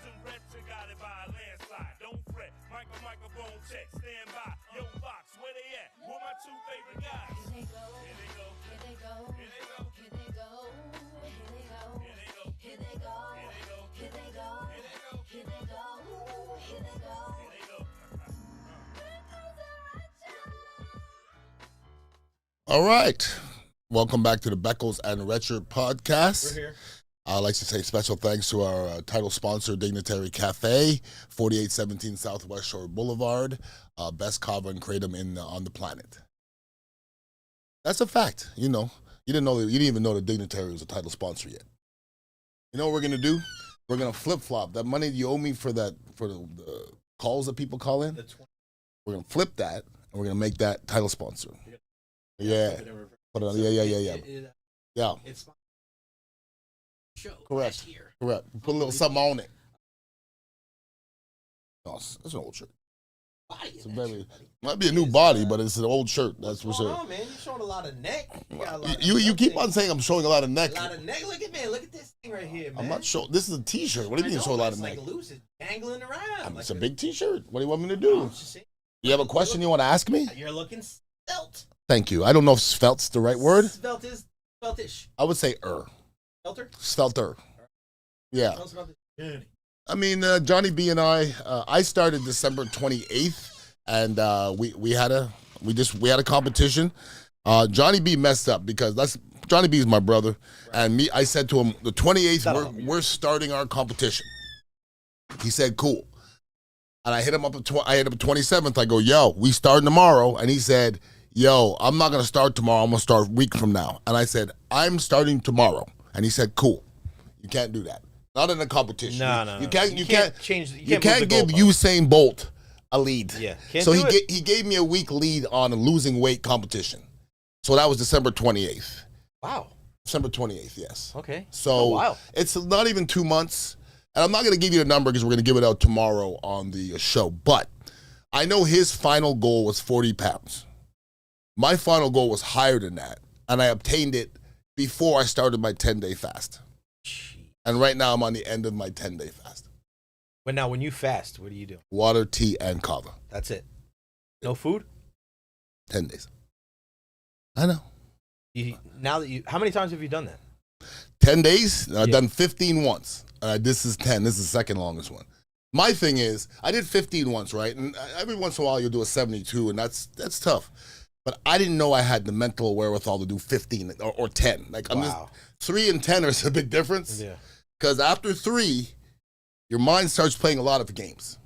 and Recher got it by a landslide. Don't fret, microphone check, stand by. Yo, Fox, where they at? Who are my two favorite guys? Here they go. Here they go. Here they go. Here they go. Here they go. Here they go. Here they go. Here they go. Here they go. Here they go. Here they go. Here they go. Here they go. Here they go. All right. Welcome back to the Beckles and Recher podcast. We're here. I'd like to say special thanks to our title sponsor, Dignitary Cafe, 4817 Southwest Shore Boulevard, best kava and kratom on the planet. That's a fact. You know, you didn't even know the Dignitary was a title sponsor yet. You know what we're gonna do? We're gonna flip flop that money you owe me for the calls that people call in. We're gonna flip that and we're gonna make that title sponsor. Yeah. Yeah. It's my show. Correct. Last year. Correct. Put a little something on it. No, it's an old shirt. Body It's in a that very, shit, buddy. might be a new body, but it's an old shirt. That's for What's going sure. on, man? You're showing a lot of neck. You got a lot of You keep something. on saying I'm showing a lot of neck. A lot of neck. Look at man. Look at this thing right here, man. I'm not showing. This is a T-shirt. What do you mean I show a know, lot but of neck? it's like loose. It's dangling around. I mean, it's a like big T-shirt. What do you want me to No, do? I'm just saying. You have a question you want to ask me? You're looking spelt. Thank you. I don't know if svelt's the right word. Speltish. I would say Spelter? Svelter. Yeah. Tell us about this. I mean, Johnny B and I started December 28th, and we had a competition. Johnny B messed up because Johnny B is my brother, and me. I said to him, the 28th, we're starting our competition. He said, cool. And I hit him up. I hit him 27th. I go, yo, we starting tomorrow, and he said, yo, I'm not gonna start tomorrow. I'm gonna start a week from now. And I said, I'm starting tomorrow, and he said, cool. You can't do that. Not in a competition. No. You can't change. You can't give Usain Bolt a lead. Yeah. So he gave me a week lead on a losing weight competition. So that was December 28th. Wow. December 28th, yes. Okay. So wow. it's not even 2 months. And I'm not going to give you the number because we're going to give it out tomorrow on the show. But I know his final goal was 40 pounds. My final goal was higher than that. And I obtained it before I started my 10-day fast. And right now I'm on the end of my 10-day fast. But now, when you fast, what do you do? Water, tea, and kava. That's it. No food. 10 days. I know. How many times have you done that? 10 days? I've done 15 once. This is 10. This is the second longest one. My thing is, I did 15 once, right? And every once in a while you'll do a 72, and that's tough. But I didn't know I had the mental wherewithal to do 15 or 10. Like, I'm just 3 and 10 is a big difference. Yeah. Because after 3, your mind starts playing a lot of games.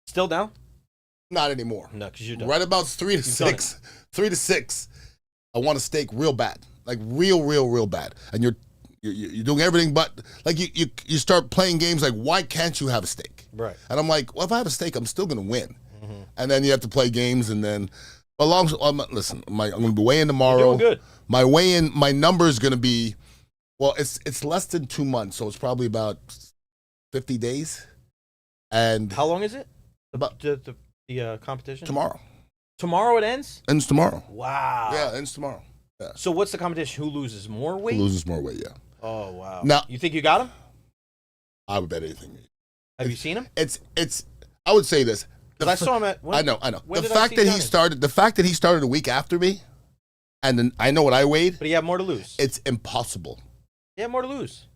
Still down? Not anymore. No, because you're done. Right about 3 to 6. 3 to 6. I want a steak real bad, like real bad. And you're doing everything, but like you start playing games like, why can't you have a steak? Right. And I'm like, well, if I have a steak, I'm still gonna win. Mm-hmm. And then you have to play games, and then listen, I'm gonna be weighing tomorrow. You're doing good. My weigh-in, my number is gonna be, well, it's less than 2 months, so it's probably about 50 days. And How long is it? About The competition? tomorrow. Tomorrow it ends? Ends tomorrow. Wow. Yeah, ends tomorrow. Yeah. So what's the competition? Who loses more weight? Who loses more weight? Yeah. Oh, wow. Now, you think you got him? I would bet anything. Have you seen him? It's. I would say this. Because I saw him at. I know. when The did I fact see that Johnny? the fact that he started a week after me, and then I know what I weighed. But he had more to lose. It's impossible. He had more to lose.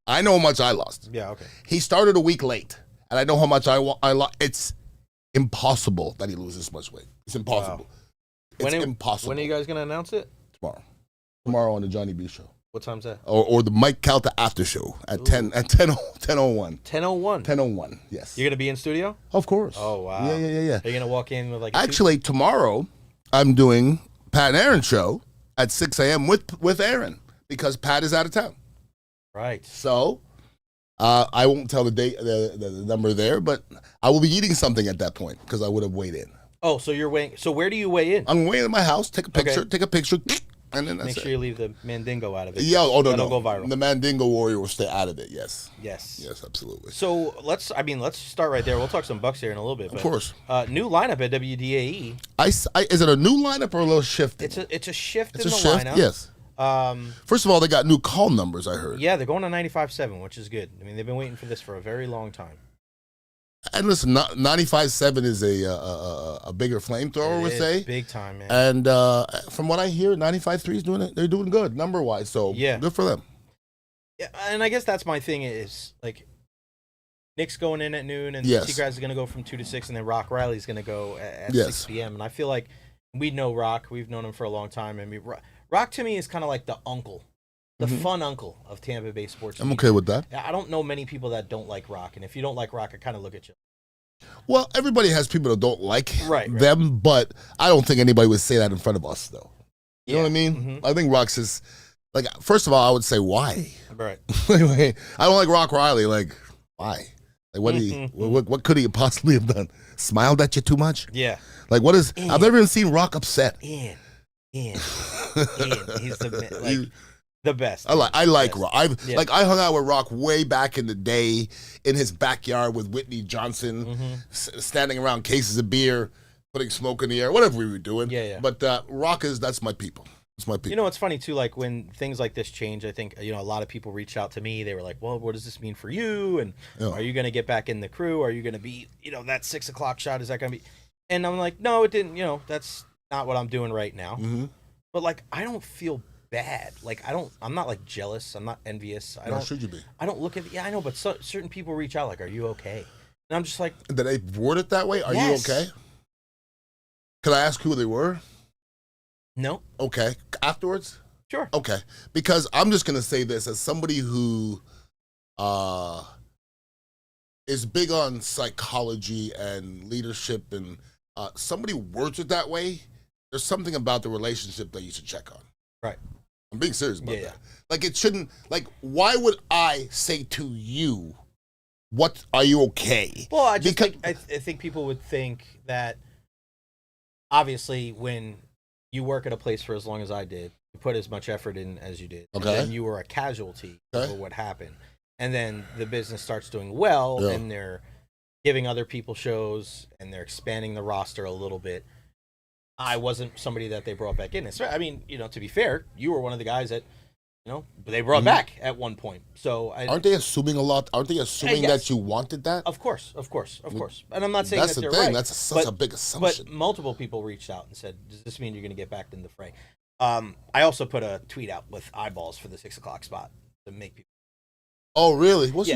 I know how much I lost. Yeah, okay. He started a week late, and I know how much I lost. It's impossible that he loses this much weight. It's impossible. Wow. It's impossible. When are you guys going to announce it? Tomorrow. Tomorrow on the Johnny B show. What time's that? Or the Mike Calta after show at 10:01. 10:01. 10:01. Yes. You're going to be in studio? Of course. Oh, wow. Yeah. Are you going to walk in with like a Actually, tomorrow I'm doing Pat and Aaron show at 6 a.m. with Aaron because Pat is out of town. Right. So I won't tell the date, the number there, but I will be eating something at that point because I would have weighed in. Oh, so you're weighing. So where do you weigh in? I'm weighing in my house. Take a picture. And then that's Make it. sure you leave the Mandingo out of it. Yeah. Oh no. That'll go viral. The Mandingo Warrior will stay out of it. Yes. Yes. Absolutely. So let's start right there. We'll talk some Bucks here in a little bit. But, Of course. New lineup at WDAE. Is it a new lineup or a little shift? It's a shift It's in a the shift. lineup. Yes. First of all, they got new call numbers, I heard. Yeah, they're going to 95.7, which is good. I mean, they've been waiting for this for a very long time. And listen, 95.7 is a bigger flamethrower, we say. Big time, man. And from what I hear, 95.3 is doing it. They're doing good number-wise, so good for them. Yeah, and I guess that's my thing is, like, Nick's going in at noon, and Seagrass is going to go from 2 to 6, and then Rock Riley's going to go at 6 p.m. And I feel like we know Rock. We've known him for a long time. I mean, Rock to me is kind of like the uncle, the fun uncle of Tampa Bay sports. I'm okay with that. I don't know many people that don't like Rock, and if you don't like Rock, I kind of look at you. Well, everybody has people that don't like right. them, but I don't think anybody would say that in front of us, though. You know what I mean? Mm-hmm. I think Rock's is, like, first of all, I would say, why? Right. I don't like Rock Riley. Like, why? Like, what could he possibly have done? Smiled at you too much? Yeah. Like, what is, I've never even seen Rock upset. Ian. He's the best. I like Rock. I hung out with Rock way back in the day in his backyard with Whitney Johnson, standing around cases of beer, putting smoke in the air, whatever we were doing. Yeah. But Rock that's my people. It's my people. You know, it's funny too. Like when things like this change, I think a lot of people reach out to me. They were like, "Well, what does this mean for you? And are you going to get back in the crew? Are you going to be, that 6 o'clock shot? Is that going to be?" And I'm like, "No, it didn't. That's not what I'm doing right now." But like, I don't feel bad. Like I'm not like jealous. I'm not envious. Should you be? I don't look at I know, but certain people reach out like, "Are you okay?" And I'm just like, did they word it that way? Are you okay? Could I ask who they were? No. Okay. Afterwards? Sure. Okay. Because I'm just going to say this as somebody who is big on psychology and leadership, and somebody words it that way, there's something about the relationship that you should check on. Right. I'm being serious about that. Like, it shouldn't, like, why would I say to you, are you okay? Well, I think people would think that, obviously, when you work at a place for as long as I did, you put as much effort in as you did, and then you were a casualty for what happened. And then the business starts doing well, and they're giving other people shows, and they're expanding the roster a little bit. I wasn't somebody that they brought back in. I mean, to be fair, you were one of the guys that, they brought back at one point. So aren't they assuming a lot? Aren't they assuming that you wanted that? Of course. And I'm not saying that's that they're the thing. right. That's such a big assumption. But multiple people reached out and said, "Does this mean you're going to get back in the fray?" I also put a tweet out with eyeballs for the 6 o'clock spot to make people. Oh, really? But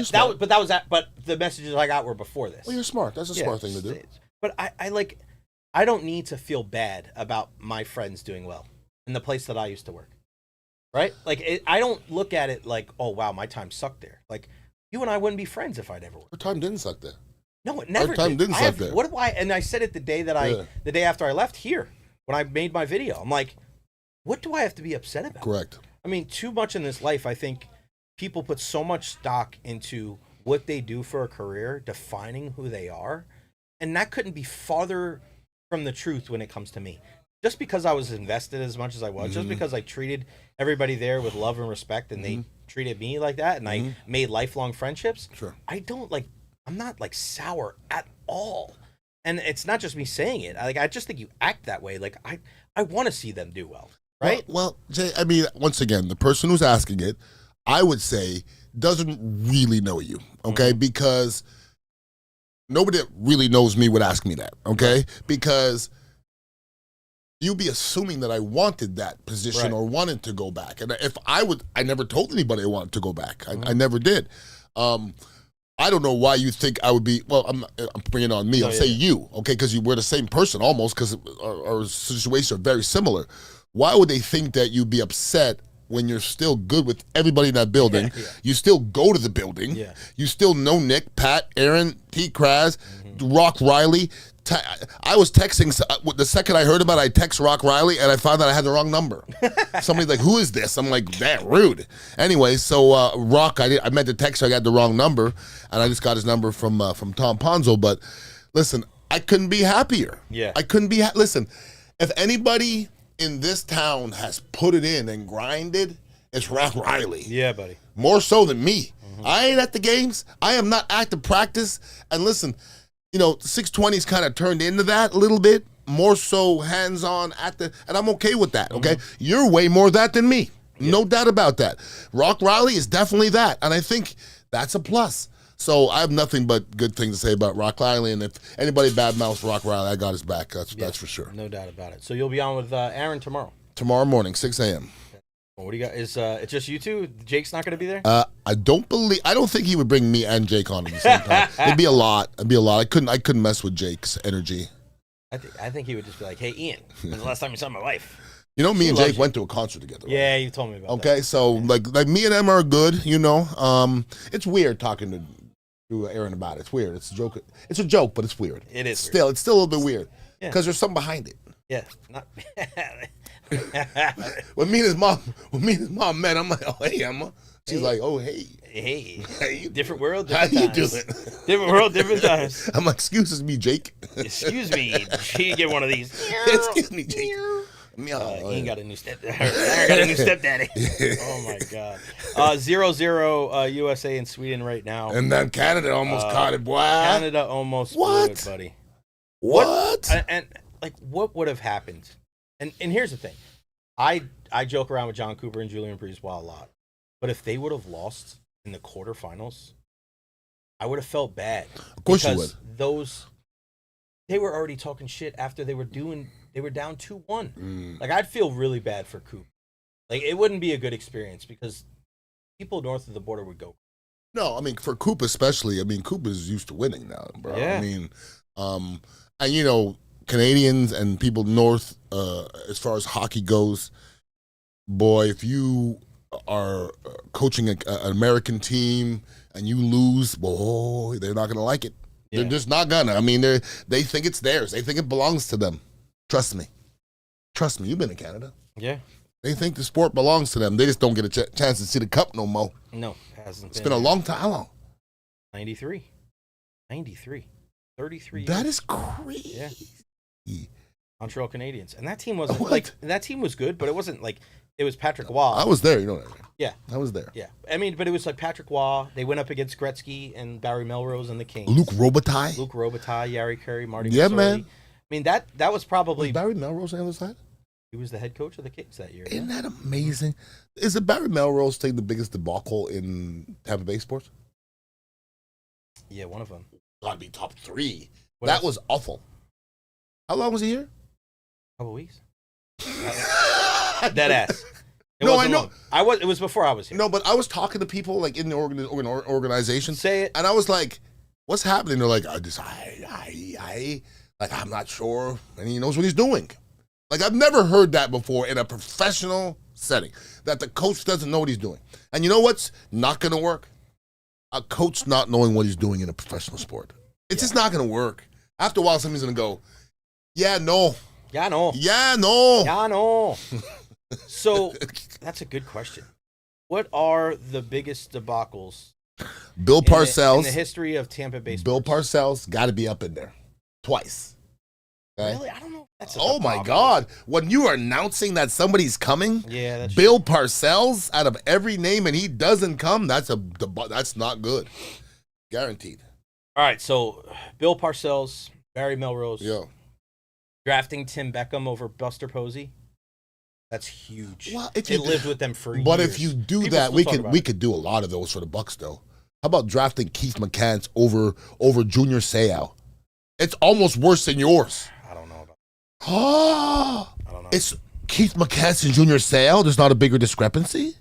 the messages I got were before this. Well, you're smart. That's a smart thing to do. But I don't need to feel bad about my friends doing well in the place that I used to work. Right? Like, I don't look at it like, "Oh, wow, my time sucked there." Like, you and I wouldn't be friends if I'd ever worked. Your time didn't suck there. No, it never Our time didn't suck there. What do I? And I said it the day the day after I left here, when I made my video. I'm like, what do I have to be upset about? Correct. I mean, too much in this life, I think people put so much stock into what they do for a career, defining who they are, and that couldn't be farther from the truth when it comes to me. Just because I was invested as much as I was, just because I treated everybody there with love and respect, and they treated me like that, and I made lifelong friendships. Sure. I'm not like sour at all. And it's not just me saying it. I just think you act that way. Like, I want to see them do well, right? Well, Jay, I mean, once again, the person who's asking it, I would say, doesn't really know you, okay? Because nobody that really knows me would ask me that, okay? Because you'd be assuming that I wanted that position or wanted to go back. And if I never told anybody I wanted to go back. I never did. I don't know why you think I would be, well, I'm bringing it on me. I'll say you, okay, because we're the same person almost, because our situations are very similar. Why would they think that you'd be upset when you're still good with everybody in that building? You still go to the building. You still know Nick, Pat, Aaron, T. Kraz, Rock Riley. I was texting, the second I heard about it, I text Rock Riley, and I found out I had the wrong number. Somebody's like, "Who is this?" I'm like, "Damn, rude." Anyway, so Rock, I meant to text her, I got the wrong number, and I just got his number from Tom Ponzo. But listen, I couldn't be happier. I couldn't be, listen, if anybody in this town has put it in and grinded, it's Rock Riley. Yeah, buddy. More so than me. I ain't at the games. I am not at the practice. And listen, 620's kind of turned into that a little bit, more so hands-on and I'm okay with that, okay? You're way more of that than me. No doubt about that. Rock Riley is definitely that, and I think that's a plus. So I have nothing but good things to say about Rock Riley, and if anybody badmouths Rock Riley, I got his back. That's for sure. No doubt about it. So you'll be on with Aaron tomorrow. Tomorrow morning, 6 a.m. Well, what do you got? Is it just you two? Jake's not going to be there? I don't think he would bring me and Jake on at the same time. It'd be a lot. I couldn't mess with Jake's energy. I think he would just be like, "Hey, Ian, when's the last time you saw my wife?" You know, me and Jake went to a concert together. Right? Yeah, you told me about that. Okay, so like me and Emma are good. You know, it's weird talking to Aaron about it. It's weird. It's a joke. It's a joke, but it's weird. It is. It's still a little bit weird because there's something behind it. Yeah, not. when me and his mom met, I'm like, oh hey Emma. She's like, oh hey. Hey, different world, How different you times. doing? Different world, different times. I'm like, excuse me, Jake. Excuse me, she get one of these. Excuse me, Jake. He ain't got a new stepdaddy. I got a new stepdaddy. Oh my god. 0-0 USA and Sweden right now. And then Canada almost caught it, boy. Canada almost blew it, buddy. What? And like, what would have happened? And here's the thing, I joke around with John Cooper and Julian Breezewell a lot, but if they would have lost in the quarterfinals, I would have felt bad. Of course you would. They were already talking shit after they were down 2-1. Like, I'd feel really bad for Coop. Like, it wouldn't be a good experience because people north of the border would go. No, I mean, for Coop especially, I mean, Coop is used to winning now, bro. Yeah. I mean, and you know, Canadians and people north, as far as hockey goes, boy, if you are coaching an American team and you lose, boy, they're not going to like it. Yeah. They're just not gonna. I mean, they think it's theirs. They think it belongs to them. Trust me. You've been in Canada. Yeah. They think the sport belongs to them. They just don't get a chance to see the cup no more. No, it hasn't. It's been a long time. How long? 93. 33 years. That is crazy. Yeah. Montreal Canadiens, and that team wasn't that team was good, but it wasn't like it was Patrick Waugh. I was there. You know that. Yeah, I was there. Yeah, I mean, but it was like Patrick Waugh. They went up against Gretzky and Barry Melrose and the Kings. Luc Robitaille, Yari Curry, Marty. Yeah, Masoli. man. I mean that was probably was Barry Melrose on the other side. He was the head coach of the Kings that year. Isn't that amazing? Is the Barry Melrose thing the biggest debacle in Tampa Bay sports? Yeah, one of them. Gotta be top 3. What that else? was awful. How long was he here? Couple weeks. Dead ass. No, I know. Long. It was before I was here. No, but I was talking to people like in the organization. Say it. And I was like, "What's happening?" They're like, I'm not sure, and he knows what he's doing. Like, I've never heard that before in a professional setting, that the coach doesn't know what he's doing. And you know what's not going to work? A coach not knowing what he's doing in a professional sport. It's just not going to work. After a while, somebody's going to go, "Yeah, no." Yeah, no. Yeah, no. Yeah, no. So that's a good question. What are the biggest debacles? Bill Parcells. In the history of Tampa Bay sports? Bill Parcells got to be up in there. Twice. Okay? Really? I don't know if that's a Oh, my debacle. God. When you are announcing that somebody's coming, Yeah, that's Bill Parcells, out of every name, and he doesn't come, that's not good. Guaranteed. All right, so Bill Parcells, Barry Melrose, Yeah. drafting Tim Beckham over Buster Posey. That's huge. Well, if they you- lived with them for years. But if you do People that, still we talk could about we it. could do a lot of those for the Bucks, though. How about drafting Keith McCants over Junior Seau? It's almost worse than yours. I don't know about. Oh, I don't know. it's Keith McCants and Junior Seau. There's not a bigger discrepancy.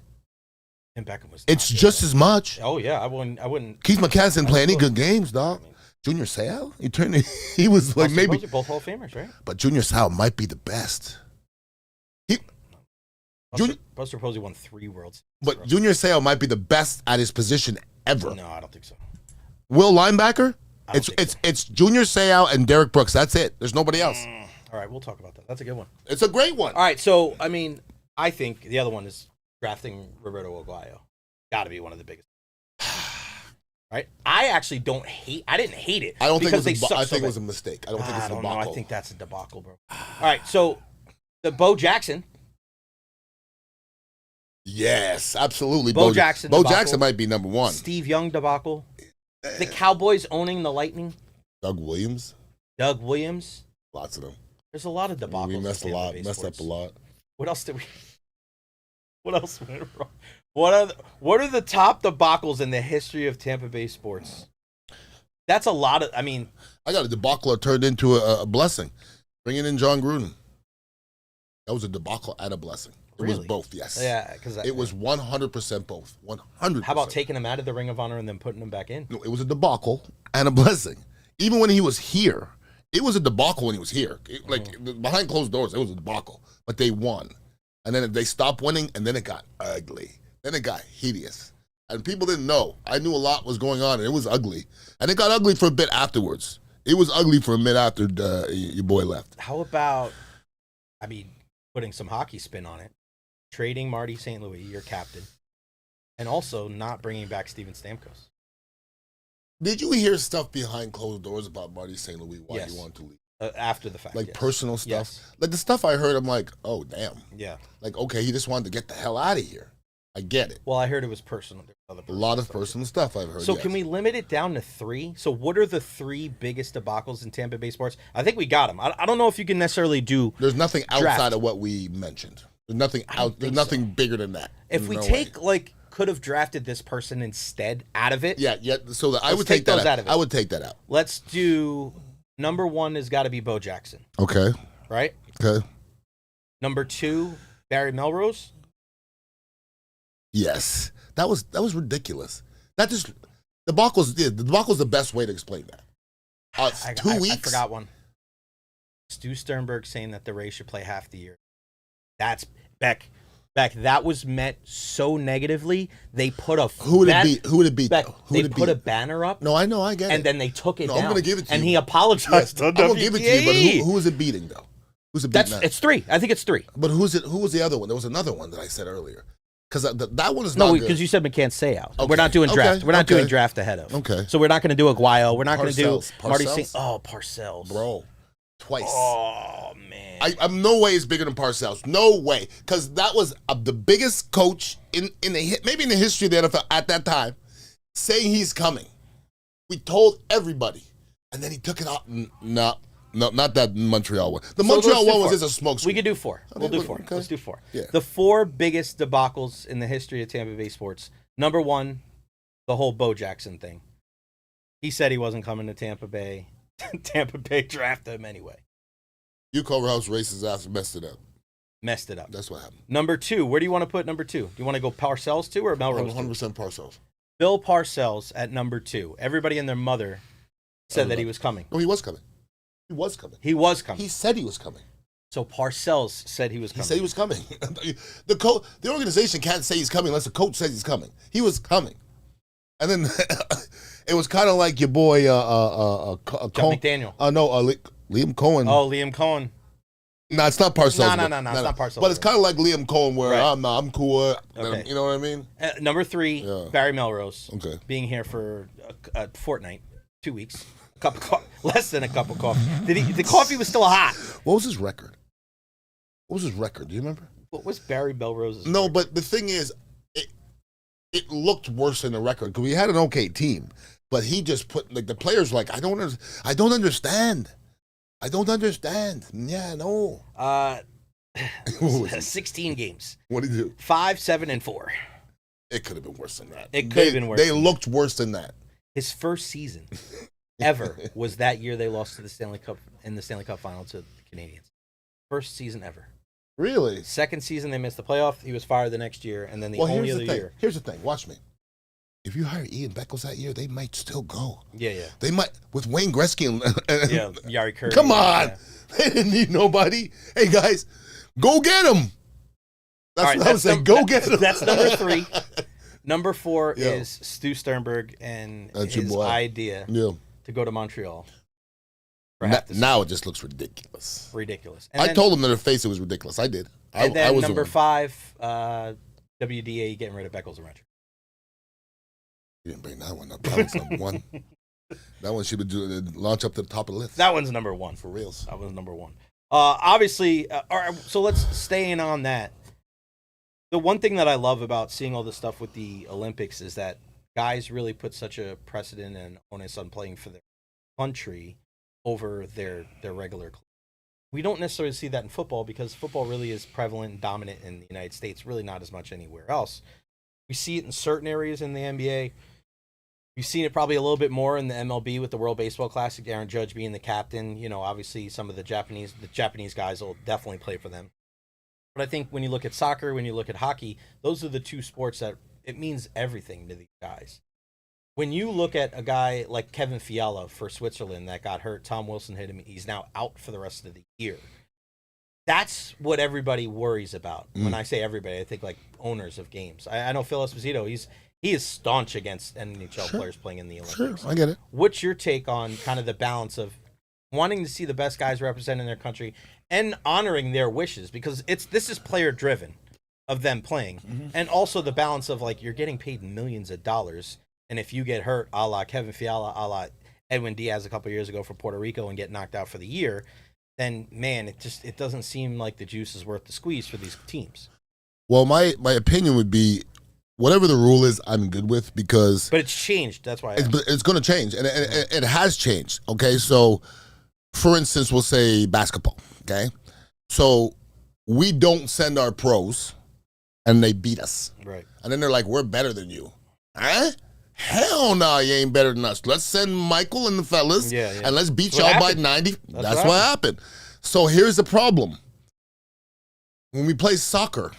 Tim Beckham was. It's not good. just as much. Oh yeah, I wouldn't. Keith McCants didn't play any good games, dog. Junior Seau, he was like Buster maybe, Posey, both Hall of Famers, right? but Junior Seau might be the best. Buster Posey won 3 Worlds. But Junior Seau might be the best at his position ever. No, I don't think so. Will linebacker? I don't think so. It's Junior Seau and Derek Brooks. That's it. There's nobody else. All right, we'll talk about that. That's a good one. It's a great one. All right, so I mean, I think the other one is drafting Roberto Aguayo. Got to be one of the biggest. Right? I actually don't hate. I didn't hate it. I don't think because it was. they I suck so think it was bad. a mistake. I don't think it's I a don't know. debacle. I think that's a debacle, bro. All right, so the Bo Jackson. Yes, absolutely. Bo Jackson Bo debacle. Jackson might be number 1. Steve Young debacle. The Cowboys owning the Lightning. Doug Williams. Doug Williams. Lots of them. There's a lot of debacles. We messed in a Tampa lot. Bay Messed sports. up a lot. What else did we? What else went wrong? What are the top debacles in the history of Tampa Bay sports? That's a lot of. I mean, I got a debacle that turned into a blessing. Bringing in John Gruden. That was a debacle and a blessing. It was both, yes. Yeah, because it was 100% both. 100%. How about taking him out of the Ring of Honor and then putting him back in? No, it was a debacle and a blessing. Even when he was here, it was a debacle when he was here. Behind closed doors, it was a debacle. But they won. And then they stopped winning, and then it got ugly. Then it got hideous. And people didn't know. I knew a lot was going on, and it was ugly. And it got ugly for a bit afterwards. It was ugly for a minute after your boy left. How about, putting some hockey spin on it, trading Marty St. Louis, your captain, and also not bringing back Steven Stamkos? Did you hear stuff behind closed doors about Marty St. Louis, why he wanted to leave? After the fact, like personal stuff? Yes. Like the stuff I heard, I'm like, oh, damn. Yeah. Like, okay, he just wanted to get the hell out of here. I get it. Well, I heard it was personal. A lot of personal stuff I've heard. So can we limit it down to 3? So what are the 3 biggest debacles in Tampa Bay sports? I think we got them. I don't know if you can necessarily do. There's nothing outside of what we mentioned. There's nothing There's nothing bigger than that. If we take could have drafted this person instead out of it. Yeah. So I would take that out. I would take that out. Let's do number 1 has got to be Bo Jackson. Okay. Right. Okay. Number 2, Barry Melrose. Yes, that was ridiculous. That just debacle's the best way to explain that. 2 weeks. I forgot one. Stu Sternberg saying that the Rays should play half the year. That's Beck. That was met so negatively. They put a who would it be? They put a banner up. No, I know, I get it. And then they took it down. I'm going to give it to you. And he apologized. I'm going to give it to you. But who was it beating though? Who's it beating? It's 3. I think it's 3. But who was the other one? There was another one that I said earlier. Because that one is not good. Because you said McCann say out. Okay. We're not doing draft. We're not doing draft ahead of. Okay. So we're not going to do Aguayo. We're not going to do Marty Parcells. Parcells. Bro, twice. Oh, man. I'm no way is bigger than Parcells. No way. Because that was the biggest coach maybe in the history of the NFL at that time saying he's coming. We told everybody. And then he took it out. No, not that Montreal one. The Montreal one was just a smoke screen. We could do 4. Okay, we'll do 4. Okay. Let's do 4. Yeah. The 4 biggest debacles in the history of Tampa Bay sports. Number 1, the whole Bo Jackson thing. He said he wasn't coming to Tampa Bay. Tampa Bay drafted him anyway. Yuko Rouse racist ass messed it up. That's what happened. Number 2, where do you want to put number 2? Do you want to go Parcells 2 or Melrose? 100% Parcells. Bill Parcells at number 2. Everybody and their mother said that he was coming. No, he was coming. He was coming. He said he was coming. So Parcells said he was coming. He said he was coming. The organization can't say he's coming unless the coach says he's coming. He was coming. And then it was kind of like your boy John McDaniel. Liam Cohen. Oh, Liam Cohen. No, it's not Parcells. No, it's not Parcells. But it's kind of like Liam Cohen where I'm cool. Okay. You know what I mean? Number 3, Barry Melrose. Okay. Being here for a fortnight, 2 weeks. Less than a cup of coffee. The coffee was still hot. What was his record? Do you remember? What was Barry Melrose's No, record? but the thing is, it looked worse than the record because we had an okay team, but he just put the players were like I don't understand. Yeah, no. 16 games. What did he do? 5, 7, and 4. It could have been worse than that. It could have been worse. They looked worse than that. His first season ever was that year they lost to the Stanley Cup final to the Canadiens. First season ever. Really? Second season they missed the playoff. He was fired the next year, and then only other year. Here's the thing. Watch me. If you hire Ian Beckles that year, they might still go. Yeah. They might with Wayne Gretzky and Yari Curry. Come on, they didn't need nobody. Hey guys, go get him. That's what I was saying. Go get him. That's number 3. Number 4 is Stu Sternberg and his idea to go to Montreal. Now it just looks ridiculous. And I told them to their face it was ridiculous. I did. And then I was number 5, WDAE getting rid of Beckles and Recher. You didn't bring that one up. That was number 1. That one should have launch up to the top of the list. That one's number 1. For reals. That was number 1. Obviously, all right, so let's stay in on that. The one thing that I love about seeing all this stuff with the Olympics is that guys really put such a precedent and onus on playing for their country over their regular club. We don't necessarily see that in football because football really is prevalent and dominant in the United States, really not as much anywhere else. We see it in certain areas in the NBA. You've seen it probably a little bit more in the MLB with the World Baseball Classic, Aaron Judge being the captain. You know, obviously some of the Japanese guys will definitely play for them. But I think when you look at soccer, when you look at hockey, those are the two sports that it means everything to these guys. When you look at a guy like Kevin Fiala for Switzerland that got hurt, Tom Wilson hit him, he's now out for the rest of the year. That's what everybody worries about. When I say everybody, I think like owners of games. I know Phil Esposito, he is staunch against NHL players playing in the Olympics. Sure, I get it. What's your take on kind of the balance of wanting to see the best guys representing their country and honoring their wishes? Because this is player driven of them playing. And also the balance of like you're getting paid millions of dollars. And if you get hurt, a la Kevin Fiala, a la Edwin Diaz a couple of years ago for Puerto Rico and get knocked out for the year, then, man, it doesn't seem like the juice is worth the squeeze for these teams. Well, my opinion would be whatever the rule is, I'm good with because... But it's changed. That's why it's going to change. And it has changed, okay? So, for instance, we'll say basketball, okay? So, we don't send our pros, and they beat us. Right. And then they're like, we're better than you. Huh? Hell no, you ain't better than us. Let's send Michael and the fellas, and let's beat y'all by 90. That's what happened. So here's the problem. When we play soccer,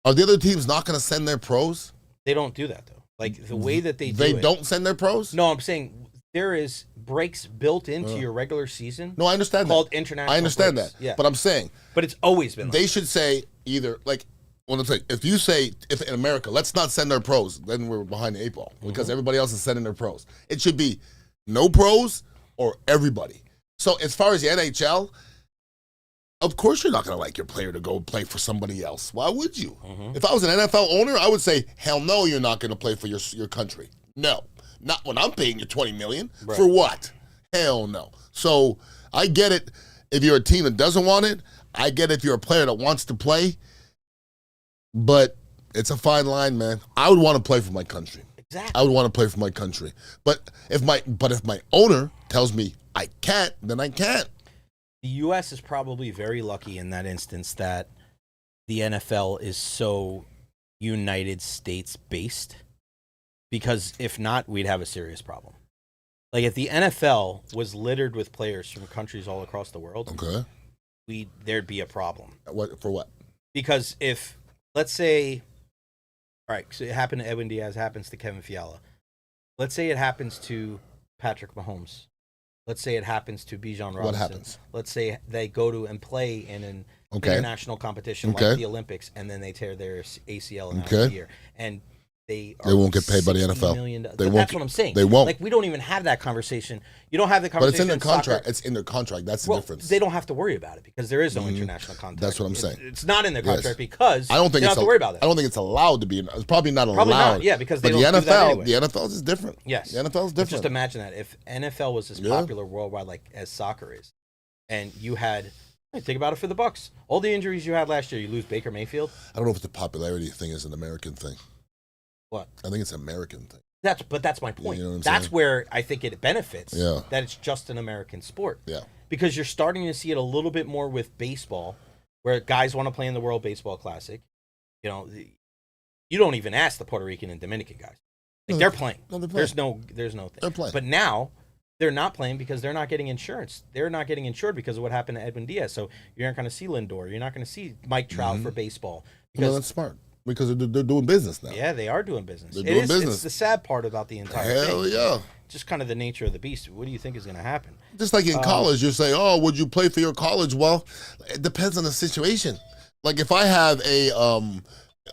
are the other teams not going to send their pros? They don't do that, though. Like, the way that they don't send their pros? No, I'm saying there is breaks built into your regular season. No, I understand called international I understand breaks. that. Yeah. But I'm saying. But it's always been they should say either, like, well, it's like if you say if in America, let's not send our pros, then we're behind the 8 ball because everybody else is sending their pros. It should be no pros or everybody. So as far as the NHL, of course you're not going to like your player to go play for somebody else. Why would you? If I was an NFL owner, I would say, hell no, you're not going to play for your country. No, not when I'm paying you $20 million. Right. For what? Hell no. So I get it if you're a team that doesn't want it. I get it if you're a player that wants to play. But it's a fine line, man. I would want to play for my country. Exactly. I would want to play for my country. But if my owner tells me I can't, then I can't. The U.S. is probably very lucky in that instance that the NFL is so United States based. Because if not, we'd have a serious problem. Like if the NFL was littered with players from countries all across the world, there'd be a problem. What for what? Because if let's say, all right, so it happened to Edwin Diaz, happens to Kevin Fiala. Let's say it happens to Patrick Mahomes. Let's say it happens to Bijan Robinson. What happens? Let's say they go to and play in an international competition like the Olympics, and then they tear their ACL in the year. And they won't get paid by the NFL. That's what I'm saying. They won't. Like, we don't even have that conversation. You don't have the conversation. But it's in their contract. It's in their contract. That's the difference. They don't have to worry about it because there is no international contract. That's what I'm saying. It's not in their contract because I don't think they don't have to worry about it. I don't think it's allowed to be. It's probably not allowed. Probably not, yeah, because they don't the NFL, do that anyway. The NFL is different. Yes. The NFL is different. Just imagine that. If NFL was as popular worldwide like as soccer is, and you had... Think about it for the Bucks. All the injuries you had last year, you lose Baker Mayfield. I don't know if the popularity thing is an American thing. What? I think it's an American thing. That's my point. You know what I'm that's saying? where I think it benefits. Yeah. That it's just an American sport. Yeah. Because you're starting to see it a little bit more with baseball, where guys want to play in the World Baseball Classic. You know, you don't even ask the Puerto Rican and Dominican guys. Like, they're playing. No, they're playing. There's no thing. They're playing. But now they're not playing because they're not getting insurance. They're not getting insured because of what happened to Edwin Diaz. So you aren't going to see Lindor. You're not going to see Mike Trout for baseball. Because that's smart. Because they're doing business now. Yeah, they are doing business. They're doing business. It's the sad part about the entire thing. Hell yeah. Just kind of the nature of the beast. What do you think is going to happen? Just like in college, you say, oh, would you play for your college? Well, it depends on the situation. Like if I have a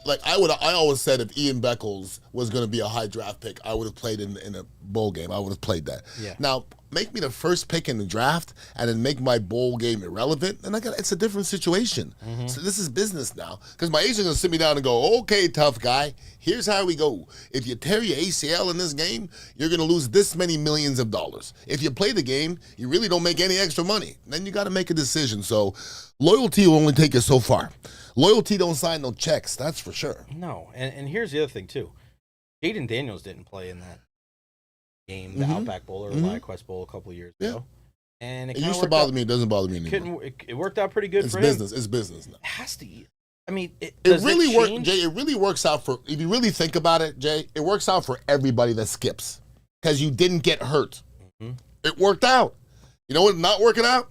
I always said if Ian Beckles was going to be a high draft pick, I would have played in a bowl game. I would have played that. Yeah. Now, make me the first pick in the draft and then make my bowl game irrelevant, and it's a different situation. So this is business now. Because my agent's going to sit me down and go, okay, tough guy, here's how we go. If you tear your ACL in this game, you're going to lose this many millions of dollars. If you play the game, you really don't make any extra money. Then you got to make a decision. So loyalty will only take you so far. Loyalty don't sign no checks, that's for sure. No, and here's the other thing, too. Jaden Daniels didn't play in that game, the Outback Bowl or the Lion Quest Bowl a couple of years ago. And it used to bother me. It doesn't bother me anymore. It worked out pretty good it's for business. him. It's business now. It has to. I mean, It really works, Jay. It really works out for, if you really think about it, Jay, it works out for everybody that skips because you didn't get hurt. Mm-hmm. It worked out. You know what? Not working out?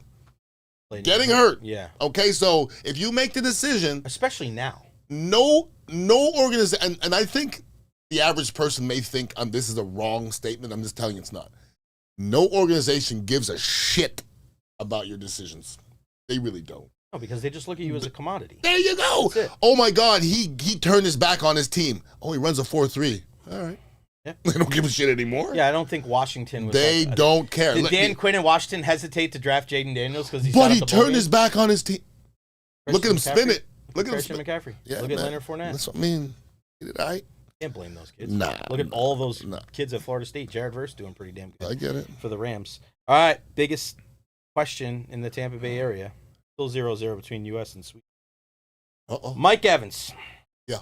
Getting hurt. Yeah. Okay, so if you make the decision, especially now, no organization, and I think the average person may think this is a wrong statement. I'm just telling you it's not. No organization gives a shit about your decisions. They really don't. No, because they just look at you as a commodity. There you go. Oh my God, he turned his back on his team. Oh, he runs a 4.3. All right. Yeah. They don't give a shit anymore. Yeah, I don't think Washington was. They don't care. Did Dan Quinn and Washington hesitate to draft Jaden Daniels because he? But he turned his back on his team. Look at him McCaffrey. Spin it. Look at Christian him McCaffrey. Yeah, Look man. at Leonard Fournette. That's what I mean. I can't blame those kids. Nah. Look at all those kids at Florida State. Jared Verse doing pretty damn good. I get it. For the Rams. All right, biggest question in the Tampa Bay area. Still 0-0 between U.S. and Sweden. Uh-oh. Mike Evans. Yeah.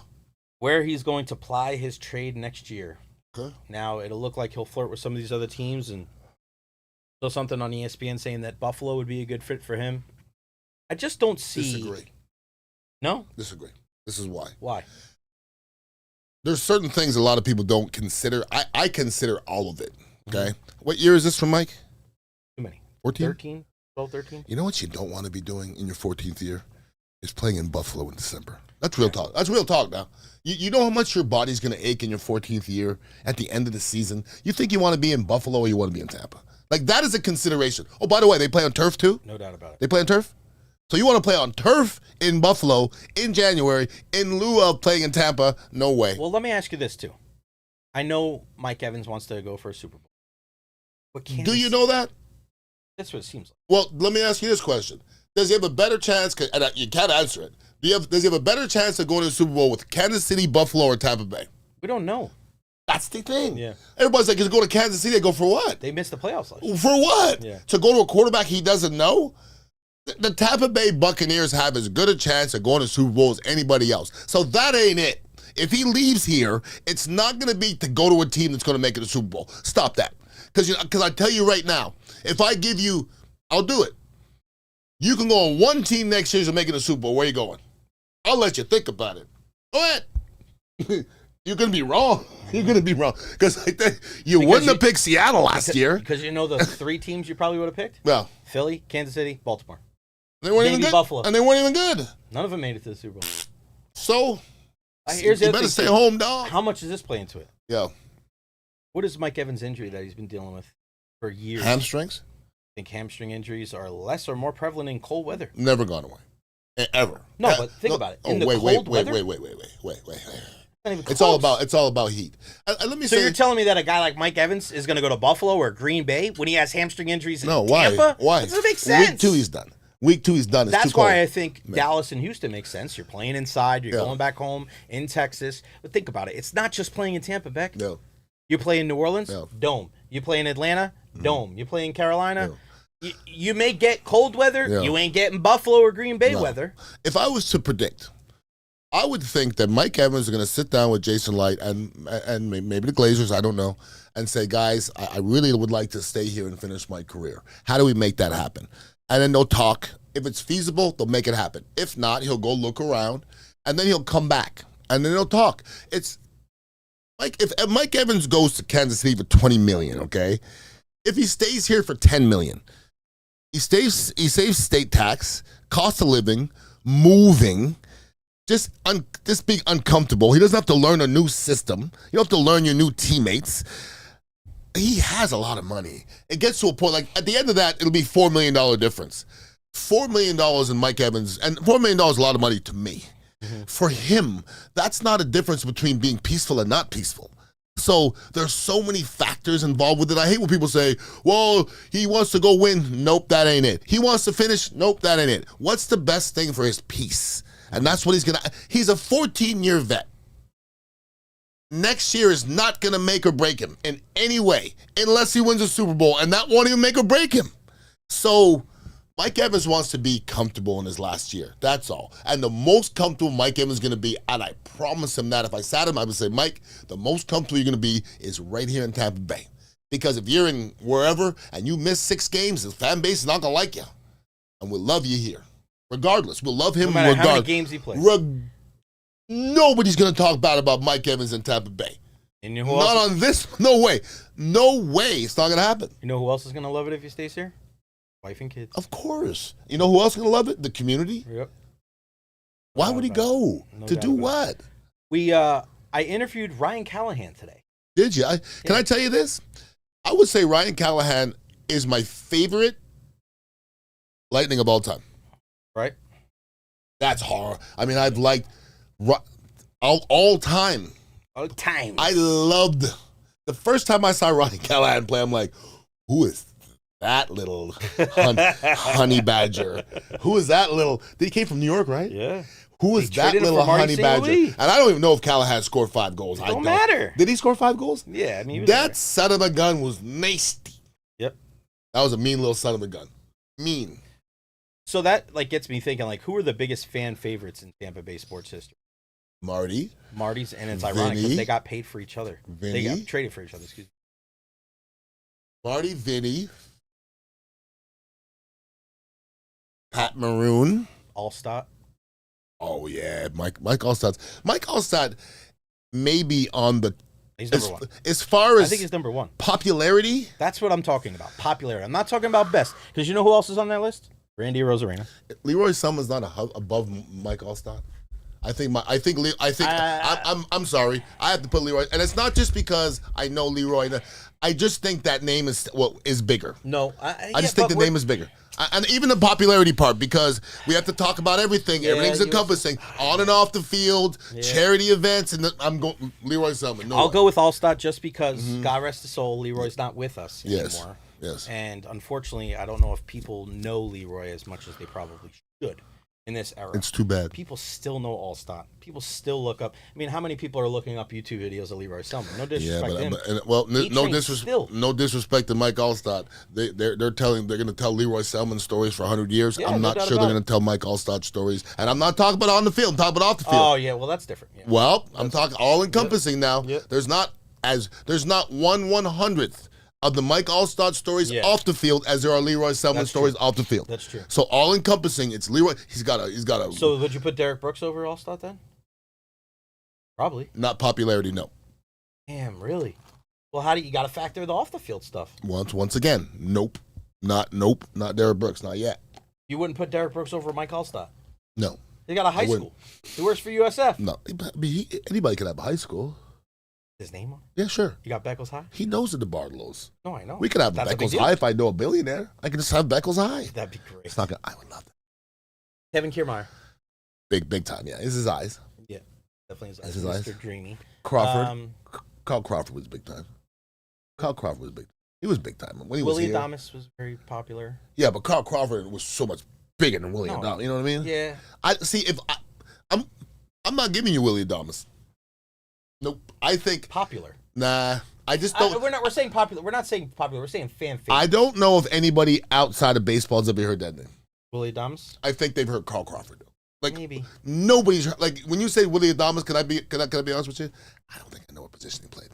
Where he's going to ply his trade next year. Okay. Now, it'll look like he'll flirt with some of these other teams, and saw something on ESPN saying that Buffalo would be a good fit for him. I just don't see. Disagree. No? Disagree. This is why. Why? There's certain things a lot of people don't consider. I consider all of it. Okay. What year is this from Mike? Too many. 14? 13? 12, 13? You know what you don't want to be doing in your 14th year? Is playing in Buffalo in December. That's real talk. That's real talk now. You know how much your body's going to ache in your 14th year at the end of the season? You think you want to be in Buffalo or you want to be in Tampa? Like, that is a consideration. Oh, by the way, they play on turf too? No doubt about it. They play on turf? So you want to play on turf in Buffalo in January in lieu of playing in Tampa? No way. Well, let me ask you this, too. I know Mike Evans wants to go for a Super Bowl. But do you know that? That's what it seems like. Well, let me ask you this question. Does he have a better chance, and you can't answer it, does he have a better chance of going to the Super Bowl with Kansas City, Buffalo, or Tampa Bay? We don't know. That's the thing. Yeah. Everybody's like, he's going to Kansas City. They go, for what? They missed the playoffs last year. For what? Yeah. To go to a quarterback he doesn't know? The Tampa Bay Buccaneers have as good a chance of going to Super Bowl as anybody else. So that ain't it. If he leaves here, it's not going to be to go to a team that's going to make it a Super Bowl. Stop that. Because I tell you right now, if I give you, I'll do it. You can go on one team next year to make it a Super Bowl. Where are you going? I'll let you think about it. Go ahead. You're going to be wrong. You're going to be wrong. Because I think you wouldn't have picked Seattle last year. Because you know the three teams you probably would have picked? Well, Philly, Kansas City, Baltimore. They weren't even good. Buffalo. And they weren't even good. None of them made it to the Super Bowl. So, here's you better stay home, dog. How much does this play into it? Yeah. What is Mike Evans' injury that he's been dealing with for years? Hamstrings? I think hamstring injuries are less or more prevalent in cold weather. Never gone away. Ever. No, but think about it. In the cold weather? Wait. It's all about heat. Let me say. You're telling me that a guy like Mike Evans is going to go to Buffalo or Green Bay when he has hamstring injuries in Tampa? Why? That doesn't make sense. Week 2 he's done. It's That's too cold. why I think Dallas and Houston makes sense. You're playing inside. You're going back home in Texas. But think about it. It's not just playing in Tampa, Beck. No. You play in New Orleans? No. Dome. You play in Atlanta? Dome. You play in Carolina? No. You may get cold weather. Yeah. You ain't getting Buffalo or Green Bay weather. If I was to predict, I would think that Mike Evans is going to sit down with Jason Light and maybe the Glazers, I don't know, and say, guys, I really would like to stay here and finish my career. How do we make that happen? And then they'll talk. If it's feasible, they'll make it happen. If not, he'll go look around, and then he'll come back, and then they'll talk. It's like if Mike Evans goes to Kansas City for $20 million, okay? If he stays here for $10 million, he saves state tax, cost of living, moving, just being uncomfortable. He doesn't have to learn a new system. You don't have to learn your new teammates. He has a lot of money. It gets to a point, like at the end of that, it'll be $4 million difference. $4 million in Mike Evans, and $4 million is a lot of money to me. Mm-hmm. For him, that's not a difference between being peaceful and not peaceful. So there's so many factors involved with it. I hate when people say, well, he wants to go win. Nope, that ain't it. He wants to finish. Nope, that ain't it. What's the best thing for his peace? And that's what he's a 14-year vet. Next year is not going to make or break him in any way unless he wins a Super Bowl, and that won't even make or break him. So Mike Evans wants to be comfortable in his last year. That's all. And the most comfortable Mike Evans is going to be, and I promise him that if I sat him, I would say, Mike, the most comfortable you're going to be is right here in Tampa Bay. Because if you're in wherever and you miss 6 games, the fan base is not going to like you. And we'll love you here. Regardless. We'll love him no matter regardless. how many games he plays. Nobody's going to talk bad about Mike Evans in Tampa Bay. And you know who Not else? on this. No way. No way. It's not going to happen. You know who else is going to love it if he stays here? Wife and kids. Of course. You know who else is going to love it? The community. Yep. Why would he go? No To doubt do about it. what? I interviewed Ryan Callahan today. Did you? Can I tell you this? I would say Ryan Callahan is my favorite Lightning of all time. Right? That's hard. I mean, I've liked all time. All time. I loved the first time I saw Ryan Callahan play. I'm like, who is that little honey badger? Who is that little? He came from New York, right? Yeah. Who is that little honey badger? And I don't even know if Callahan scored 5 goals. It don't matter. Did he score 5 goals? Yeah, I mean, That son of a gun was nasty. Yep. That was a mean little son of a gun. Mean. So that gets me thinking, who are the biggest fan favorites in Tampa Bay sports history? Marty's, and it's ironic because they got paid for each other. They got traded for each other, excuse me. Marty, Vinny, Pat Maroon. Allstott. Oh, yeah, Mike Allstott. Mike Allstott may be on the... He's number 1. As far as... I think he's number 1. Popularity? That's what I'm talking about. Popularity. I'm not talking about best. Because you know who else is on that list? Randy Rosarena. Leroy Selman's not above Mike Allstott. I'm sorry. I have to put Leroy, and it's not just because I know Leroy. I just think that name is bigger. No, I just think the name is bigger, and even the popularity part, because we have to talk about everything. Yeah, Everything's encompassing on and off the field, charity events, and I'm going Leroy Selman. I'll go with Allstott just because God rest his soul, Leroy's not with us anymore. Yes. And unfortunately, I don't know if people know Leroy as much as they probably should in this era. It's too bad. People still know Allstott. People still look up. I mean, how many people are looking up YouTube videos of Leroy Selman? No disrespect to him. No disrespect to Mike Allstott. They're going to tell Leroy Selman stories for 100 years. Yeah, I'm not sure they're going to tell Mike Allstott stories. And I'm not talking about on the field. I'm talking about off the field. Oh yeah, well that's different. Yeah. Well, I'm talking all encompassing now. Yep. There's not 1/100th of the Mike Allstott stories off the field as there are Leroy Selman stories off the field. That's true. So all encompassing, it's Leroy. He's got a. So would you put Derek Brooks over Allstott then? Probably. Not popularity, no. Damn, really? Well, how do you got to factor the off the field stuff? Once again, nope, not Derek Brooks, not yet. You wouldn't put Derek Brooks over Mike Allstott? No. He got a high school. He works for USF. No, anybody can have a high school. His name on? Yeah, sure. You got Beckles High? He knows the Bartlows. No, I know. We could have Beckles High if I know a billionaire. I could just have Beckles High. That'd be great. It's not gonna. I would love that. Kevin Kiermaier. Big time. Yeah, it's his eyes. Yeah, definitely his eyes. It's his Mr. eyes. Dreamy. Crawford. Carl Crawford was big time. Carl Crawford was big. He was big time when he was here. Willie Adames was very popular. Yeah, but Carl Crawford was so much bigger than Willie Adames. You know what I mean? Yeah. I see. I'm not giving you Willie Adames. Nope. I think popular. Nah. I just don't. We're saying popular. We're not saying popular. We're saying fan favorite. I don't know if anybody outside of baseball has ever heard that name. Willie Adames. I think they've heard Carl Crawford. Like maybe nobody's like when you say Willie Adames. Can I be honest with you? I don't think I know what position he played.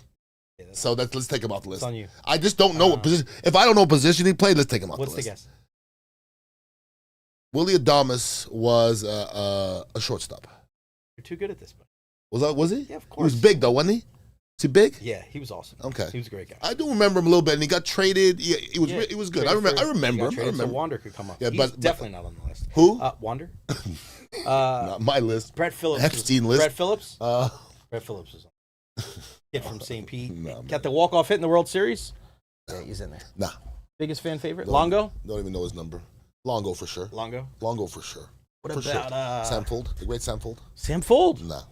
Yeah, so let's take him off the list. It's on you. I just don't know what position. If I don't know what position he played, let's take him off the list. What's the guess? Willie Adames was a shortstop. You're too good at this, but Was he? Yeah, of course. He was big though, wasn't he? Is he big? Yeah, he was awesome. Okay, he was a great guy. I do remember him a little bit, and he got traded. Yeah, he was good. I remember him. So Wander could come up. Yeah, he's definitely not on the list. Who? Wander. Not my list. Brett Phillips. Epstein list. Brett Phillips. Brett Phillips was on. Kid from St. Pete. Got the walk-off hit in the World Series. Yeah, he's in there. Nah. Biggest fan favorite? Longo? Don't even know his number. Longo for sure. Longo for sure. What for about sure. Sam Fold? The great Sam Fold? Sam Fold? Nah.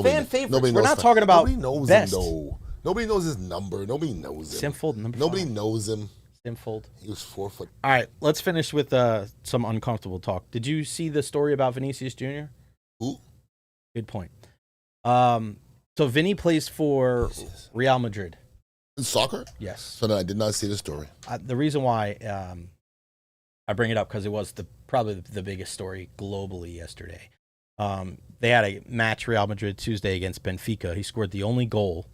Fan favorites. We're not talking about Nobody knows best. him though. Nobody knows his number. Nobody knows him. Sam Fold, number Nobody 5. knows him. Sam Fold. He was 4 foot. All right, let's finish with some uncomfortable talk. Did you see the story about Vinicius Jr.? Who? Good point. So Vinny plays for Real Madrid. In soccer? Yes. So no, I did not see the story. The reason why I bring it up because it was probably the biggest story globally yesterday. They had a match Real Madrid Tuesday against Benfica. He scored the only goal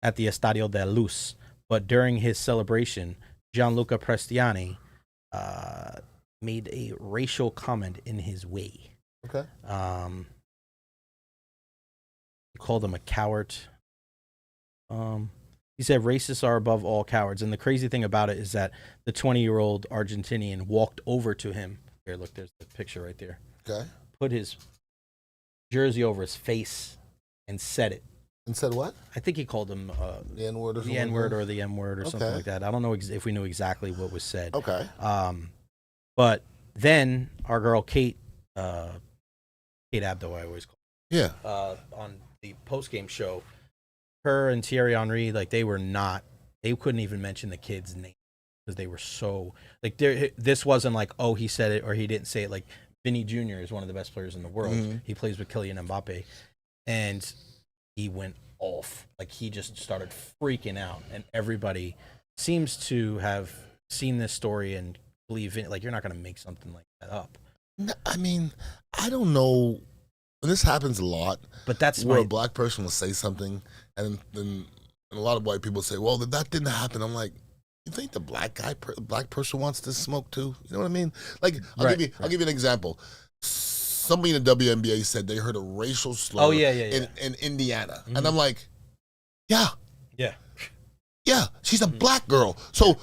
at the Estadio de Luz, But during his celebration, Gianluca Prestiani made a racial comment in his way. Okay. He called him a coward. He said racists are above all cowards. And the crazy thing about it is that the 20-year-old Argentinian walked over to him. Here, look, there's the picture right there. Okay. Put his jersey over his face and said it. And said what? I think he called him the N-word or something? The N-word or the M-word or something like that. I don't know if we knew exactly what was said. Okay. But then our girl Kate Abdo, I always call her. Yeah. On the post-game show, her and Thierry Henry, like they couldn't even mention the kid's name because they were so, like, this wasn't like, oh, he said it or he didn't say it. Like, Vinny Jr. is one of the best players in the world. Mm-hmm. He plays with Kylian Mbappe. And he went off. Like, he just started freaking out. And everybody seems to have seen this story and believe in it. Like, you're not going to make something like that up. I mean, I don't know. This happens a lot. But that's where a black person will say something, and then a lot of white people say, well, that didn't happen. I'm like, you think the black person wants to smoke too? You know what I mean? Like, I'll give you an example. Somebody in the WNBA said they heard a racial slur in Indiana. Mm-hmm. And I'm like, yeah, she's a black girl. So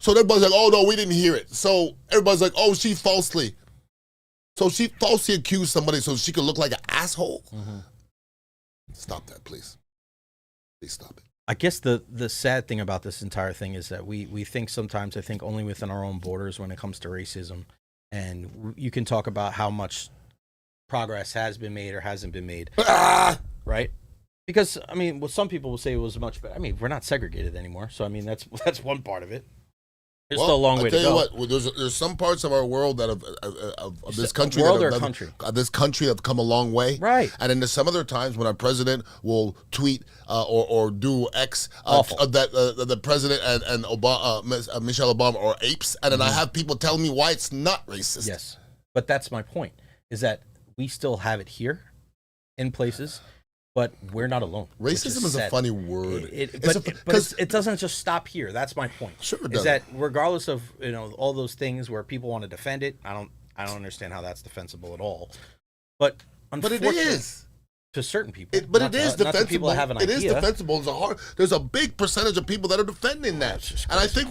everybody's like, oh, no, we didn't hear it. So everybody's like, oh, she falsely accused somebody so she could look like an asshole. Mm-hmm. Stop that, please. Please stop it. I guess the sad thing about this entire thing is that we think sometimes, I think, only within our own borders when it comes to racism. And you can talk about how much progress has been made or hasn't been made, right? Because, I mean, well, some people will say it was much better. I mean, we're not segregated anymore. So, I mean, that's one part of it. There's still a long way to go. What, there's some parts of our world that of this country, this country have come a long way, right? And then there's some other times when our president will tweet or do X that the president and Obama, Michelle Obama are apes, and then I have people telling me why it's not racist. Yes, but that's my point: is that we still have it here in places. But we're not alone. Racism is a funny word. But it doesn't just stop here. That's my point. Sure it does. Is that regardless of all those things where people want to defend it, I don't understand how that's defensible at all. But it is to certain people. It is defensible. Not to people that have an idea. It is defensible. There's a big percentage of people that are defending that. And I think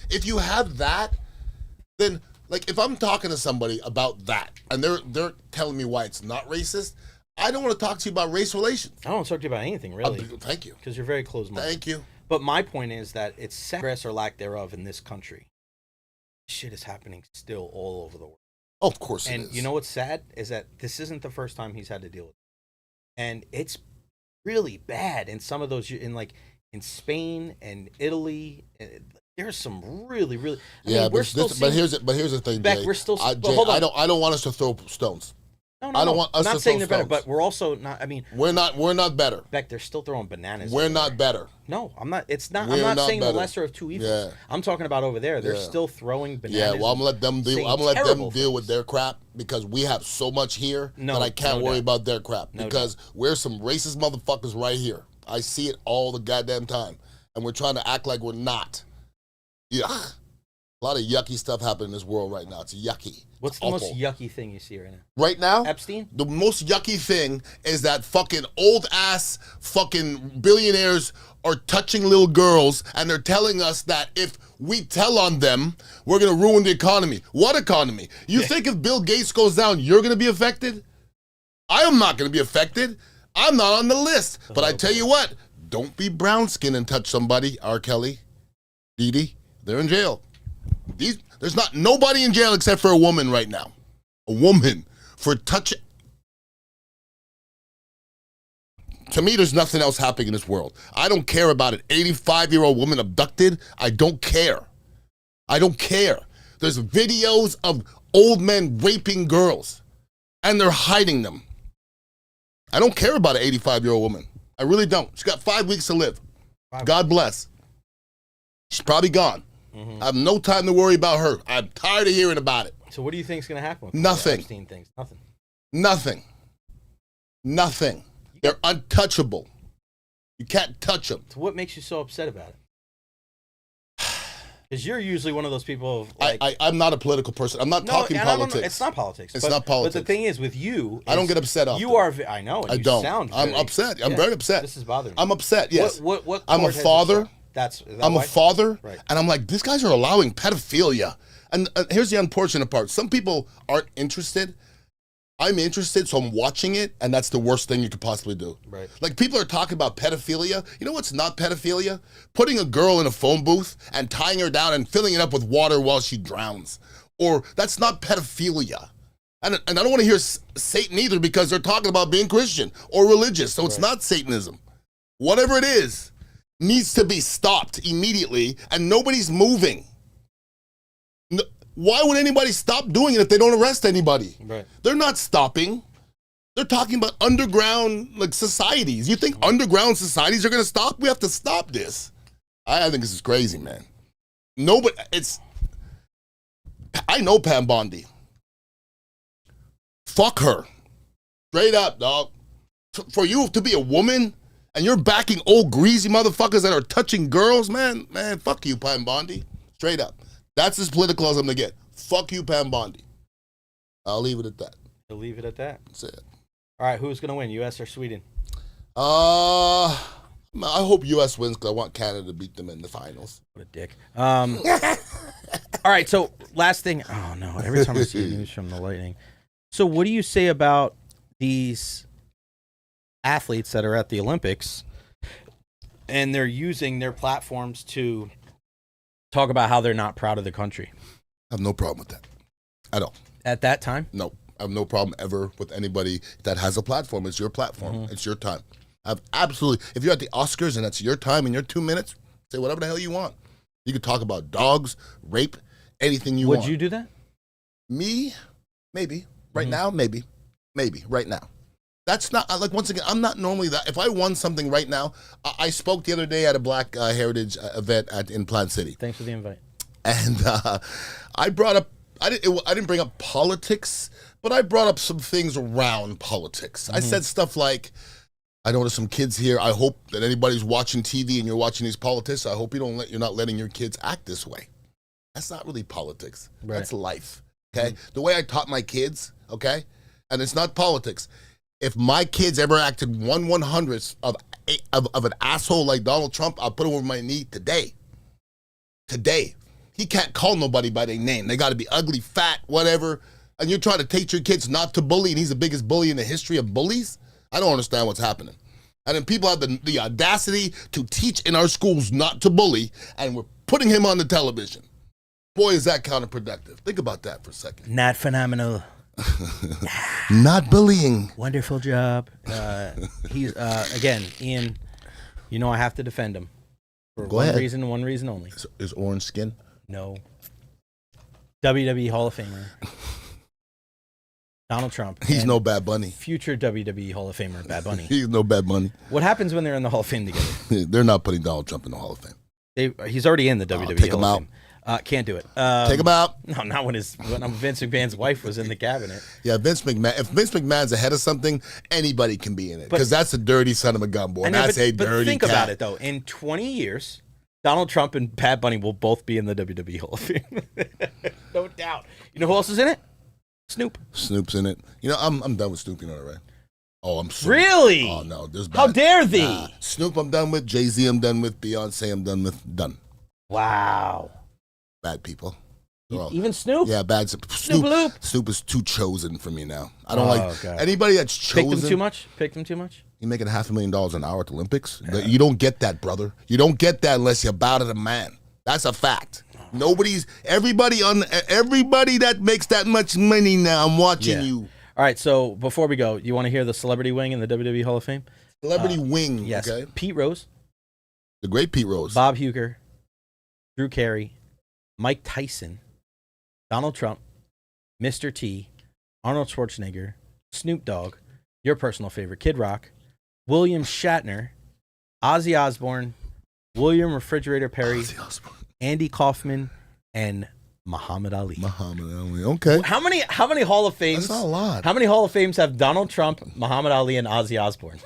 if you have that, then like if I'm talking to somebody about that and they're telling me why it's not racist. I don't want to talk to you about race relations. I don't want to talk to you about anything, really. Thank you. Because you're very close-minded. Thank you. But my point is that it's progress or lack thereof in this country. Shit is happening still all over the world. Oh, of course it is. And you know what's sad? Is that this isn't the first time he's had to deal with it. And it's really bad in some of those, in Spain and Italy. There's some really, really... but here's the thing, Beck, Jay. we're still... Jay, I don't want us to throw stones. No. I don't want us to saying they're better, but we're also not. I mean, we're not better. Beck, they're still throwing bananas. We're not better. No, I'm not. It's not. I'm not saying the lesser of two evils. Yeah. I'm talking about over there. They're still throwing bananas. Yeah, well, I'm gonna let them deal with their crap because we have so much here that I can't worry about their crap because we're some racist motherfuckers right here. I see it all the goddamn time, and we're trying to act like we're not. Yeah, a lot of yucky stuff happening in this world right now. It's yucky. What's the most yucky thing you see right now? Right now? Epstein? The most yucky thing is that fucking old-ass fucking billionaires are touching little girls, and they're telling us that if we tell on them, we're going to ruin the economy. What economy? You think if Bill Gates goes down, you're going to be affected? I am not going to be affected. I'm not on the list. But I tell you what, don't be brown-skinned and touch somebody, R. Kelly, Dee Dee. They're in jail. There's not nobody in jail except for a woman right now. A woman for touching. To me, there's nothing else happening in this world. I don't care about an 85-year-old woman abducted. I don't care. I don't care. There's videos of old men raping girls, and they're hiding them. I don't care about an 85-year-old woman. I really don't. She's got 5 weeks to live. God bless. She's probably gone. Mm-hmm. I have no time to worry about her. I'm tired of hearing about it. So what do you think is going to happen with Nothing. The Epstein things? Nothing. They're untouchable. You can't touch them. So what makes you so upset about it? Because you're usually one of those people. Like, I'm not a political person. I'm not talking politics. It's not politics. It's not politics. But the thing is, with you, I don't get upset. Often. You are. I know. I you don't. Sound I'm upset. I'm very upset. This is bothering me. I'm upset. Yes. What I'm a father. I'm a father, right. And I'm like, these guys are allowing pedophilia. And here's the unfortunate part. Some people aren't interested. I'm interested, so I'm watching it, and that's the worst thing you could possibly do. Right. Like, people are talking about pedophilia. You know what's not pedophilia? Putting a girl in a phone booth and tying her down and filling it up with water while she drowns. Or that's not pedophilia. And I don't want to hear Satan either, because they're talking about being Christian or religious, so it's not Satanism. Whatever it is needs to be stopped immediately, and nobody's moving. Why would anybody stop doing it if they don't arrest anybody? Right. They're not stopping. They're talking about underground societies. You think underground societies are going to stop? We have to stop this. I think this is crazy, man. Nobody. I know Pam Bondi. Fuck her. Straight up, dog. For you to be a woman and you're backing old greasy motherfuckers that are touching girls, man, fuck you, Pam Bondi. Straight up. That's as political as I'm gonna get. Fuck you, Pam Bondi. I'll leave it at that. You'll leave it at that. That's it. All right, who's gonna win, U.S. or Sweden? I hope U.S. wins because I want Canada to beat them in the finals. What a dick. All right, so last thing. Oh no! Every time I see news from the Lightning. So what do you say about these athletes that are at the Olympics, and they're using their platforms to talk about how they're not proud of the country? I have no problem with that at all. At that time? No, I have no problem ever with anybody that has a platform. It's your platform. Mm-hmm. It's your time. I've absolutely. If you're at the Oscars and that's your time and your 2 minutes, say whatever the hell you want. You could talk about dogs, rape, anything you want. Would you do that? Me? Maybe. Right now? Maybe. Right now. That's not, like, once again, I'm not normally that. If I won something right now, I spoke the other day at a Black Heritage event in Plant City. Thanks for the invite. And I brought up, I didn't bring up politics, but I brought up some things around politics. I said stuff like, I know there's some kids here. I hope that anybody's watching TV and you're watching these politics, I hope you're not letting your kids act this way. That's not really politics. Right. That's life. Okay? The way I taught my kids, okay? And it's not politics. If my kids ever acted 1/100th of an asshole like Donald Trump, I'll put him over my knee today. Today. He can't call nobody by their name. They got to be ugly, fat, whatever. And you're trying to teach your kids not to bully, and he's the biggest bully in the history of bullies? I don't understand what's happening. And then people have the audacity to teach in our schools not to bully, and we're putting him on the television. Boy, is that counterproductive. Think about that for a second. Not phenomenal. Not bullying. Wonderful job. He's again, Ian. You know I have to defend him for one reason only. Is orange skin? No. WWE Hall of Famer Donald Trump. He's no Bad Bunny. Future WWE Hall of Famer Bad Bunny. He's no Bad Bunny. What happens when they're in the Hall of Fame together? They're not putting Donald Trump in the Hall of Fame. He's already in the WWE take Hall him of out. Fame. Can't do it. Take him out. No, not when Vince McMahon's wife was in the cabinet. Yeah, Vince McMahon. If Vince McMahon's ahead of something, anybody can be in it because that's a dirty son of a gun, boy. That's a dirty. But think about it though. In 20 years, Donald Trump and Bad Bunny will both be in the WWE Hall of Fame. No doubt. You know who else is in it? Snoop. Snoop's in it. You know, I'm done with Snoop. You know that, right? Oh, I'm sorry. Really? Oh no, there's how dare thee? Snoop, I'm done with. Jay-Z, I'm done with. Beyonce, I'm done with. Done. Wow. Bad people. Even Snoop? Yeah, bad. Snoop is too chosen for me now. I don't like anybody that's chosen. Picked him too much? You're making $500,000 an hour at the Olympics? Yeah. You don't get that, brother. You don't get that unless you bow to the man. That's a fact. Everybody that makes that much money now, I'm watching you. All right, so before we go, you want to hear the celebrity wing in the WWE Hall of Fame? Celebrity wing, yes. Okay. Pete Rose. The great Pete Rose. Bob Uecker. Drew Carey. Mike Tyson. Donald Trump. Mr. T. Arnold Schwarzenegger. Snoop Dogg. Your personal favorite, Kid Rock. William Shatner. Ozzy Osbourne. William Refrigerator Perry. Andy Kaufman. And Muhammad Ali. Okay. How many Hall of Fames? That's not a lot. How many Hall of Fames have Donald Trump, Muhammad Ali, and Ozzy Osbourne?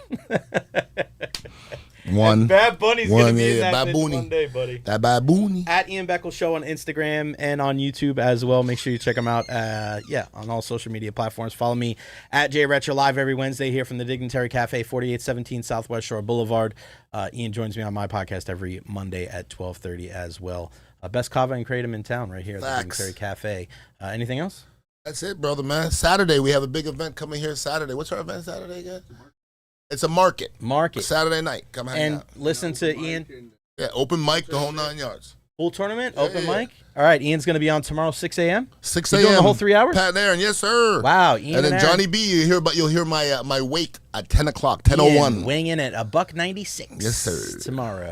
One. Bad Bunny's going to be in that Bad bitch Bunny. one day, buddy. That Bad Bunny. At Ian Beckles Show on Instagram and on YouTube as well. Make sure you check him out. On all social media platforms. Follow me at Recher live every Wednesday here from the Dignitary Cafe, 4817 Southwest Shore Boulevard. Ian joins me on my podcast every Monday at 12:30 as well. Best kava and kratom in town right here at the Dignitary Cafe. Anything else? That's it, brother, man. Saturday, we have a big event coming here Saturday. What's our event Saturday again? It's a market. Saturday night. Come hang out. And listen to Ian. Yeah, open mic, the whole 9 yards. Pool tournament, open mic. All right, Ian's going to be on tomorrow, 6 a.m. 6 You a.m. doing the whole 3 hours? Pat and Aaron, yes, sir. Wow, Ian and then Aaron. Johnny B, you'll hear my my wake at 10 o'clock, 10:01. Weighing in at $1.96. Yes, sir. Tomorrow.